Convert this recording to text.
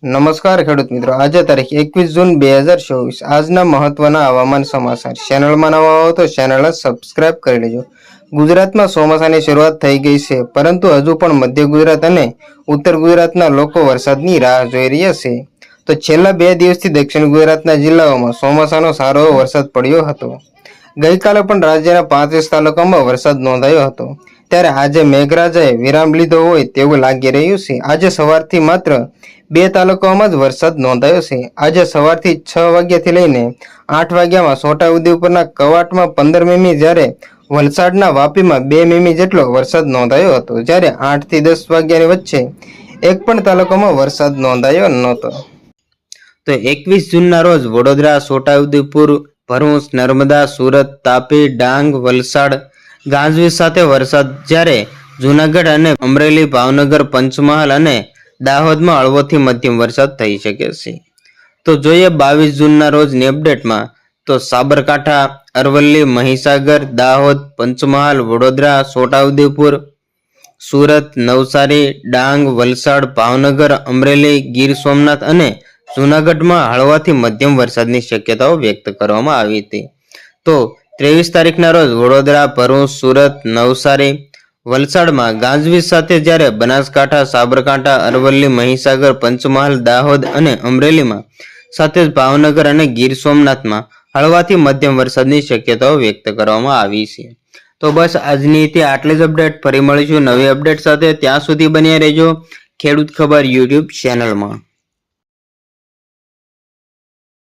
નમસ્કાર ખેડૂત મિત્રો, આજે તારીખ 21 જૂન 2024 આજના મહત્વના હવામાન સમાચાર. ચેનલમાં નવા હો તો ચેનલને સબસ્ક્રાઇબ કરી લેજો. ગુજરાતમાં ચોમાસાની શરૂઆત થઈ ગઈ છે, પરંતુ હજુ પણ મધ્ય ગુજરાત અને ઉત્તર ગુજરાતના લોકો વરસાદની રાહ જોઈ રહ્યા છે. તો છેલ્લા 2 દિવસથી દક્ષિણ ગુજરાતના જિલ્લાઓમાં ચોમાસાનો સારો વરસાદ પડ્યો હતો. ગઈકાલે પણ રાજ્યના 35 તાલુકામાં વરસાદ નોંધાયો હતો. ત્યારે આજે મેઘરાજાએ વિરામ લીધો હોય તેવું લાગી રહ્યું છે. આજે સવારથી માત્ર 2 તાલુકાઓમાં જ વરસાદ નોંધાયો છે. આજે સવારથી 6 વાગ્યાથી લઈને 8 વાગ્યામાં છોટાઉદેપુરના કવાંટમાં 15 મીમી, જ્યારે વલસાડના વાપીમાં 2 મીમી જેટલો વરસાદ નોંધાયો હતો. જ્યારે 8 થી 10 વાગ્યાની વચ્ચે એક પણ તાલુકામાં વરસાદ નોંધાયો નહોતો. તો 21 જૂનના રોજ વડોદરા, છોટાઉદેપુર, ભરૂચ, નર્મદા, સુરત, તાપી, ડાંગ, વલસાડ ગાજવીજ સાથે વરસાદ, જ્યારે જૂનાગઢ અને અમરેલી, ભાવનગર, પંચમહાલ અને દાહોદમાં હળવોથી મધ્યમ વરસાદ થઈ શકે છે. તો જોઈએ 22 જૂનના રોજની અપડેટમાં. તો સાબરકાંઠા, અરવલ્લી, મહીસાગર, દાહોદ, પંચમહાલ, વડોદરા, છોટાઉદેપુર, સુરત, નવસારી, ડાંગ, વલસાડ, ભાવનગર, અમરેલી, ગીર સોમનાથ અને જૂનાગઢમાં હળવાથી મધ્યમ વરસાદની શક્યતાઓ વ્યક્ત કરવામાં આવી હતી. તો 23 તારીખના રોજ વડોદરા, ભરૂચ, સુરત, નવસારી, વલસાડમાં ગાજવીજ સાથે, જ્યારે બનાસકાંઠા, સાબરકાંઠા, અરવલ્લી, મહીસાગર, પંચમહાલ, દાહોદ અને અમરેલીમાં સાથે જ ભાવનગર અને ગીર સોમનાથમાં હળવાથી મધ્યમ વરસાદની શક્યતાઓ વ્યક્ત કરવામાં આવી છે. તો બસ આજની આટલી જ અપડેટ. ફરી મળીશું નવી અપડેટ સાથે. ત્યાં સુધી બન્યા રહેજો ખેડૂત ખબર યુટ્યુબ ચેનલમાં.